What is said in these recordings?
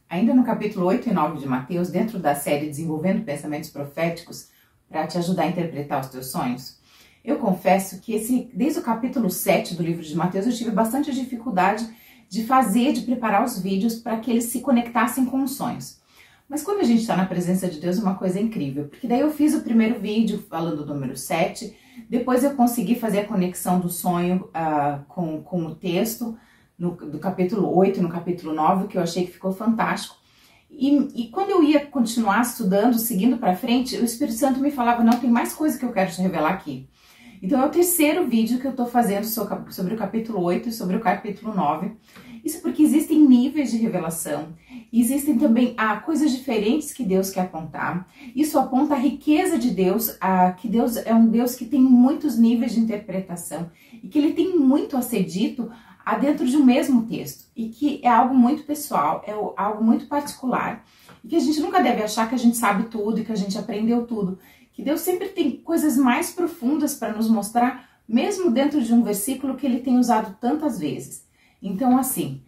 Ainda no capítulo 8 e 9 de Mateus, dentro da série Desenvolvendo Pensamentos Proféticos, para te ajudar a interpretar os teus sonhos, eu confesso que desde o capítulo 7 do livro de Mateus eu tive bastante dificuldade de preparar os vídeos para que eles se conectassem com os sonhos. Mas quando a gente está na presença de Deus, é uma coisa incrível, porque daí eu fiz o primeiro vídeo falando do número 7, depois eu consegui fazer a conexão do sonho com o texto do capítulo 8 no capítulo 9, que eu achei que ficou fantástico. E quando eu ia continuar estudando, seguindo para frente, o Espírito Santo me falava, não, tem mais coisa que eu quero te revelar aqui. Então é o terceiro vídeo que eu estou fazendo sobre o capítulo 8 e sobre o capítulo 9. Isso porque existem níveis de revelação, existem também coisas diferentes que Deus quer apontar. Isso aponta a riqueza de Deus, que Deus é um Deus que tem muitos níveis de interpretação e que Ele tem muito a ser dito dentro de um mesmo texto, e que é algo muito pessoal, é algo muito particular, e que a gente nunca deve achar que a gente sabe tudo e que a gente aprendeu tudo, que Deus sempre tem coisas mais profundas para nos mostrar, mesmo dentro de um versículo que Ele tem usado tantas vezes. Então assim,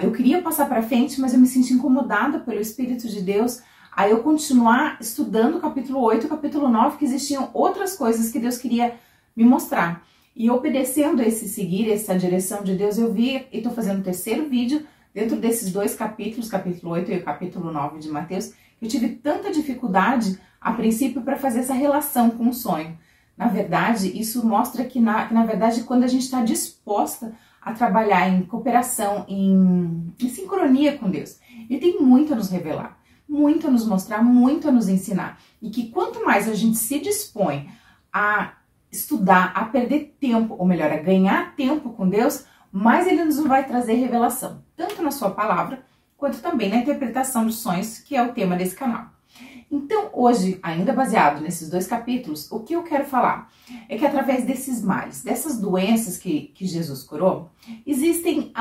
eu queria passar para frente, mas eu me senti incomodada pelo Espírito de Deus a eu continuar estudando o capítulo 8 e o capítulo 9, que existiam outras coisas que Deus queria me mostrar. E obedecendo seguir essa direção de Deus, eu vi e estou fazendo o terceiro vídeo dentro desses dois capítulos, capítulo 8 e o capítulo 9 de Mateus, que eu tive tanta dificuldade a princípio para fazer essa relação com o sonho. Na verdade, isso mostra que na verdade, quando a gente está disposta a trabalhar em cooperação, em sincronia com Deus, Ele tem muito a nos revelar, muito a nos mostrar, muito a nos ensinar. E que quanto mais a gente se dispõe a estudar, a perder tempo, ou melhor, a ganhar tempo com Deus, mais Ele nos vai trazer revelação, tanto na sua palavra, quanto também na interpretação dos sonhos, que é o tema desse canal. Então, hoje, ainda baseado nesses dois capítulos, o que eu quero falar é que através desses males, dessas doenças que Jesus curou, existem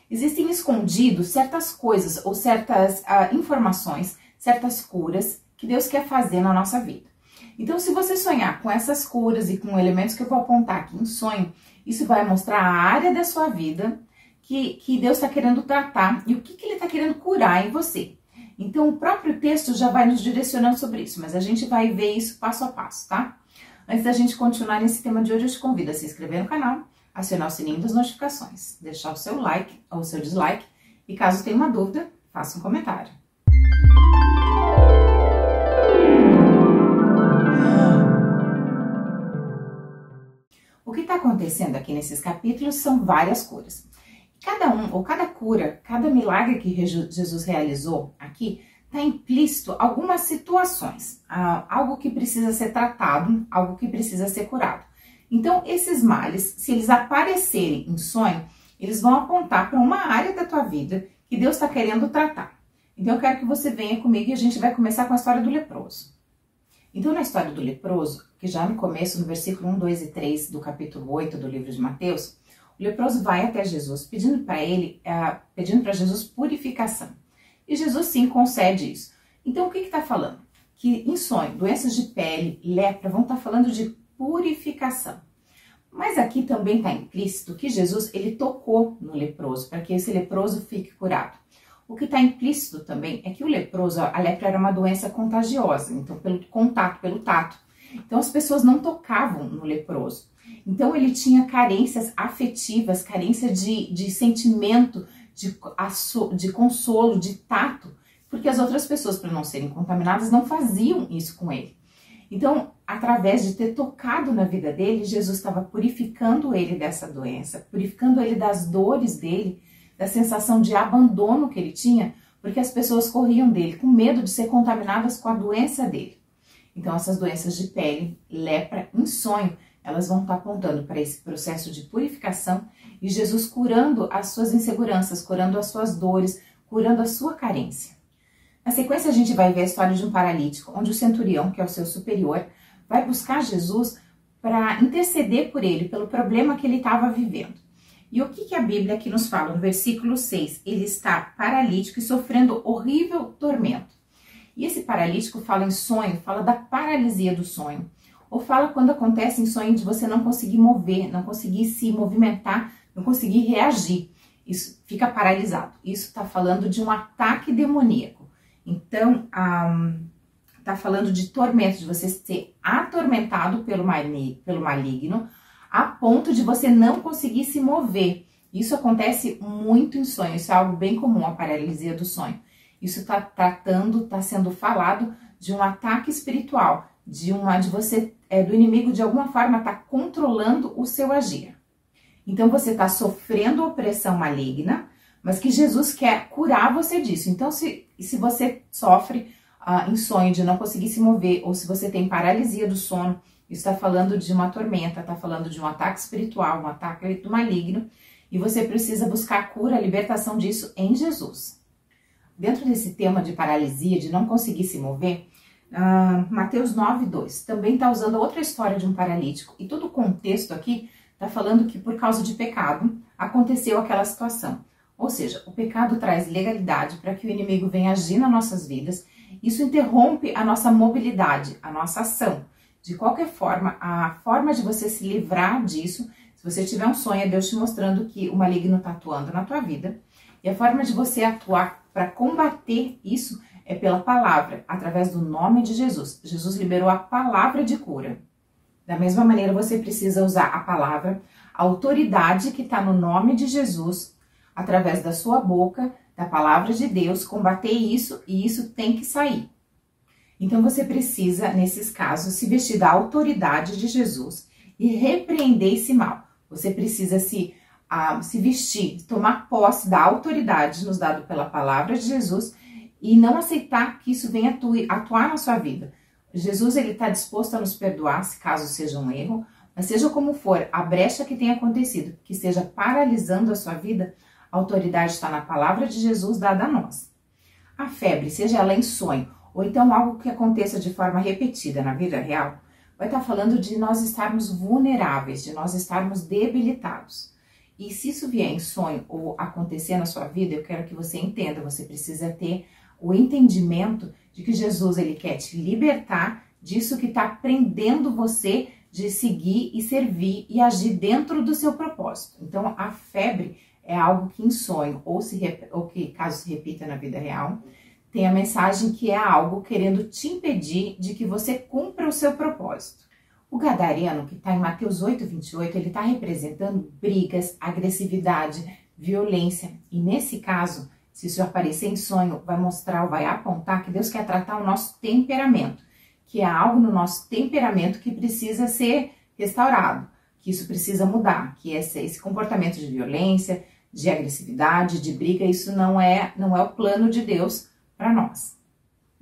escondidos certas coisas ou certas informações, certas curas que Deus quer fazer na nossa vida. Então, se você sonhar com essas curas e com elementos que eu vou apontar aqui em sonho, isso vai mostrar a área da sua vida que Deus está querendo tratar e o que Ele está querendo curar em você. Então, o próprio texto já vai nos direcionando sobre isso, mas a gente vai ver isso passo a passo, tá? Antes da gente continuar nesse tema de hoje, eu te convido a se inscrever no canal, acionar o sininho das notificações, deixar o seu like ou o seu dislike e caso tenha uma dúvida, faça um comentário. O que está acontecendo aqui nesses capítulos são várias curas. Cada cura, cada milagre que Jesus realizou aqui, está implícito algumas situações, algo que precisa ser tratado, algo que precisa ser curado. Então, esses males, se eles aparecerem em sonho, eles vão apontar para uma área da tua vida que Deus está querendo tratar. Então, eu quero que você venha comigo e a gente vai começar com a história do leproso. Então, na história do leproso, que já no começo, no versículo 1, 2 e 3 do capítulo 8 do livro de Mateus, o leproso vai até Jesus pedindo para Jesus purificação. E Jesus sim concede isso. Então, o que está falando? Que em sonho, doenças de pele, lepra, vão estar falando de purificação. Mas aqui também está implícito que Jesus, ele tocou no leproso, para que esse leproso fique curado. O que está implícito também é que o leproso, a lepra era uma doença contagiosa, então pelo contato, pelo tato. Então as pessoas não tocavam no leproso. Então ele tinha carências afetivas, carência de sentimento, de consolo, de tato, porque as outras pessoas, para não serem contaminadas, não faziam isso com ele. Então, através de ter tocado na vida dele, Jesus estava purificando ele dessa doença, purificando ele das dores dele, da sensação de abandono que ele tinha, porque as pessoas corriam dele com medo de ser contaminadas com a doença dele. Então, essas doenças de pele, lepra, em sonho, elas vão estar apontando para esse processo de purificação e Jesus curando as suas inseguranças, curando as suas dores, curando a sua carência. Na sequência, a gente vai ver a história de um paralítico, onde o centurião, que é o seu superior, vai buscar Jesus para interceder por ele, pelo problema que ele estava vivendo. E o que a Bíblia aqui nos fala? No versículo 6, ele está paralítico e sofrendo horrível tormento. E esse paralítico fala em sonho, fala da paralisia do sonho. Ou fala quando acontece em sonho de você não conseguir mover, não conseguir se movimentar, não conseguir reagir. isso fica paralisado. Isso está falando de um ataque demoníaco. Então, está falando de tormento, de você ser atormentado pelo maligno, a ponto de você não conseguir se mover. Isso acontece muito em sonho, isso é algo bem comum, a paralisia do sonho. Isso está sendo falado de um ataque espiritual, do inimigo de alguma forma tá controlando o seu agir. Então você está sofrendo opressão maligna, mas que Jesus quer curar você disso. Então se você sofre em sonho de não conseguir se mover, ou se você tem paralisia do sono, isso está falando de uma tormenta, está falando de um ataque espiritual, um ataque do maligno, e você precisa buscar cura, libertação disso em Jesus. Dentro desse tema de paralisia, de não conseguir se mover, Mateus 9:2 também está usando outra história de um paralítico, e todo o contexto aqui está falando que por causa de pecado aconteceu aquela situação. Ou seja, o pecado traz legalidade para que o inimigo venha agir nas nossas vidas. Isso interrompe a nossa mobilidade, a nossa ação. De qualquer forma, a forma de você se livrar disso, se você tiver um sonho, é Deus te mostrando que o maligno está atuando na tua vida. E a forma de você atuar para combater isso é pela palavra, através do nome de Jesus. Jesus liberou a palavra de cura. Da mesma maneira, você precisa usar a palavra, a autoridade que está no nome de Jesus, através da sua boca, da palavra de Deus, combater isso, e isso tem que sair. Então você precisa, nesses casos, se vestir da autoridade de Jesus e repreender esse mal. Você precisa se vestir, tomar posse da autoridade nos dado pela palavra de Jesus e não aceitar que isso venha atuar na sua vida. Jesus, ele está disposto a nos perdoar, se caso seja um erro, mas seja como for, a brecha que tenha acontecido, que esteja paralisando a sua vida, a autoridade está na palavra de Jesus dada a nós. A febre, seja ela em sonho, ou então algo que aconteça de forma repetida na vida real, vai estar falando de nós estarmos vulneráveis, de nós estarmos debilitados. E se isso vier em sonho ou acontecer na sua vida, eu quero que você entenda, você precisa ter o entendimento de que Jesus, ele quer te libertar disso que está prendendo você de seguir e servir e agir dentro do seu propósito. Então, a febre é algo que em sonho, ou que caso se repita na vida real, tem a mensagem que é algo querendo te impedir de que você cumpra o seu propósito. O gadareno, que está em Mateus 8:28, ele está representando brigas, agressividade, violência. E nesse caso, se isso aparecer em sonho, vai mostrar ou vai apontar que Deus quer tratar o nosso temperamento, que é algo no nosso temperamento que precisa ser restaurado, que isso precisa mudar, que esse comportamento de violência, de agressividade, de briga, isso não é o plano de Deus para nós.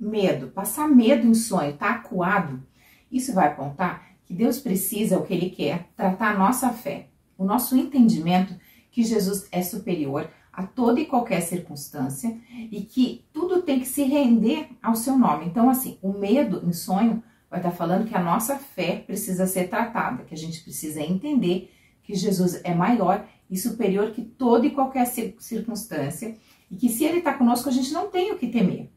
Medo, passar medo em sonho, tá acuado, isso vai apontar que Deus precisa, o que Ele quer, tratar a nossa fé, o nosso entendimento que Jesus é superior a toda e qualquer circunstância e que tudo tem que se render ao seu nome. Então, assim, o medo em sonho vai estar falando que a nossa fé precisa ser tratada, que a gente precisa entender que Jesus é maior e superior que toda e qualquer circunstância e que se Ele está conosco, a gente não tem o que temer.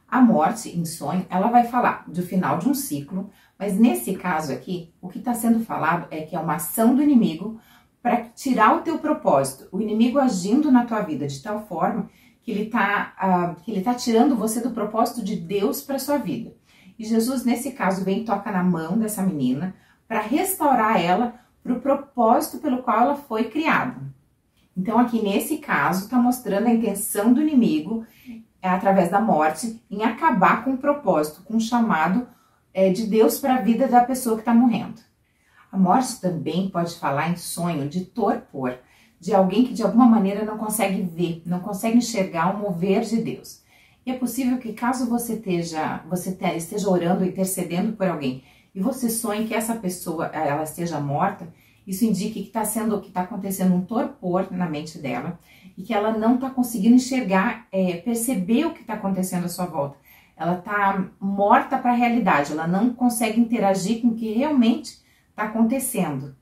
A morte em sonho, ela vai falar do final de um ciclo, mas nesse caso aqui, o que está sendo falado é que é uma ação do inimigo para tirar o teu propósito, o inimigo agindo na tua vida de tal forma que ele tá tirando você do propósito de Deus para sua vida. E Jesus, nesse caso, vem e toca na mão dessa menina para restaurar ela para o propósito pelo qual ela foi criada. Então, aqui nesse caso, está mostrando a intenção do inimigo, através da morte, em acabar com o propósito, com o chamado de Deus para a vida da pessoa que está morrendo. A morte também pode falar em sonho de torpor, de alguém que de alguma maneira não consegue ver, não consegue enxergar o mover de Deus. E é possível que caso você esteja orando, intercedendo por alguém, e você sonhe que essa pessoa ela esteja morta, isso indica que está acontecendo um torpor na mente dela e que ela não está conseguindo enxergar, perceber o que está acontecendo à sua volta. Ela está morta para a realidade, ela não consegue interagir com o que realmente está acontecendo.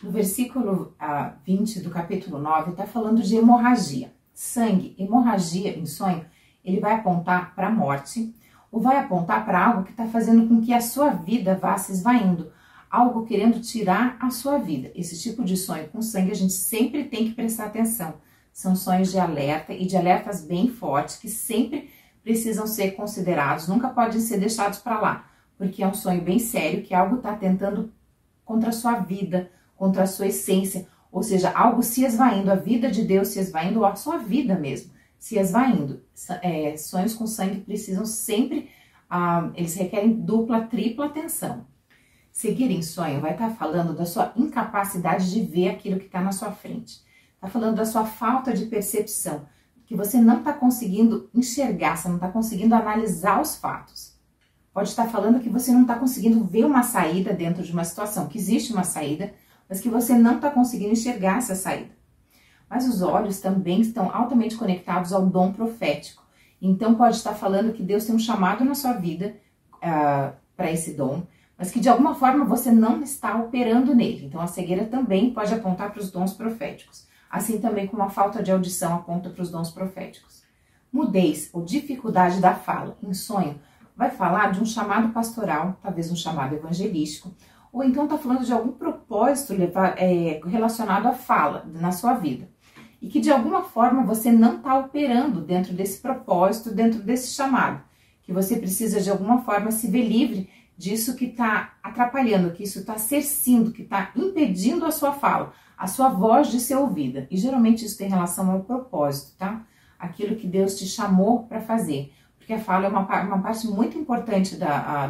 No versículo 20 do capítulo 9, está falando de hemorragia. Sangue, hemorragia em sonho, ele vai apontar para a morte ou vai apontar para algo que está fazendo com que a sua vida vá se esvaindo, algo querendo tirar a sua vida. Esse tipo de sonho com sangue a gente sempre tem que prestar atenção. São sonhos de alerta e de alertas bem fortes que sempre precisam ser considerados, nunca podem ser deixados para lá, porque é um sonho bem sério, que algo está tentando contra a sua vida, contra a sua essência, ou seja, algo se esvaindo, a vida de Deus se esvaindo, ou a sua vida mesmo se esvaindo. Sonhos com sangue precisam sempre, eles requerem dupla, tripla atenção. Seguir em sonho vai estar falando da sua incapacidade de ver aquilo que está na sua frente. Está falando da sua falta de percepção, que você não está conseguindo enxergar, você não está conseguindo analisar os fatos. Pode estar falando que você não está conseguindo ver uma saída dentro de uma situação, que existe uma saída, mas que você não está conseguindo enxergar essa saída. Mas os olhos também estão altamente conectados ao dom profético. Então pode estar falando que Deus tem um chamado na sua vida para esse dom, mas que de alguma forma você não está operando nele. Então a cegueira também pode apontar para os dons proféticos, assim também como a falta de audição aponta para os dons proféticos. Mudez ou dificuldade da fala em sonho vai falar de um chamado pastoral, talvez um chamado evangelístico, ou então está falando de algum propósito relacionado à fala na sua vida. E que de alguma forma você não está operando dentro desse propósito, dentro desse chamado. Que você precisa de alguma forma se ver livre disso que está atrapalhando, que isso está cerceando, que está impedindo a sua fala, a sua voz de ser ouvida. E geralmente isso tem relação ao propósito, tá? Aquilo que Deus te chamou para fazer. Porque a fala é uma parte muito importante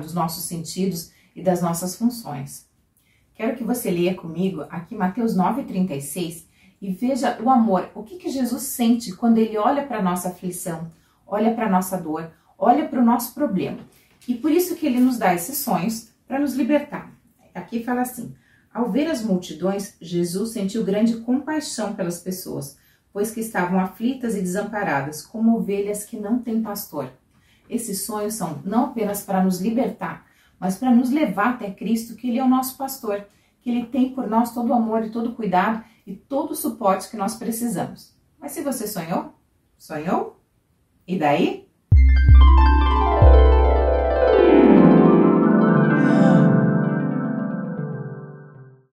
dos nossos sentidos e das nossas funções. Quero que você leia comigo aqui Mateus 9,36 e veja o amor. O que Jesus sente quando ele olha para a nossa aflição, olha para a nossa dor, olha para o nosso problema. E por isso que ele nos dá esses sonhos para nos libertar. Aqui fala assim: ao ver as multidões, Jesus sentiu grande compaixão pelas pessoas, pois que estavam aflitas e desamparadas, como ovelhas que não têm pastor. Esses sonhos são não apenas para nos libertar, mas para nos levar até Cristo, que Ele é o nosso pastor, que Ele tem por nós todo o amor e todo o cuidado e todo o suporte que nós precisamos. Mas se você sonhou? Sonhou? E daí?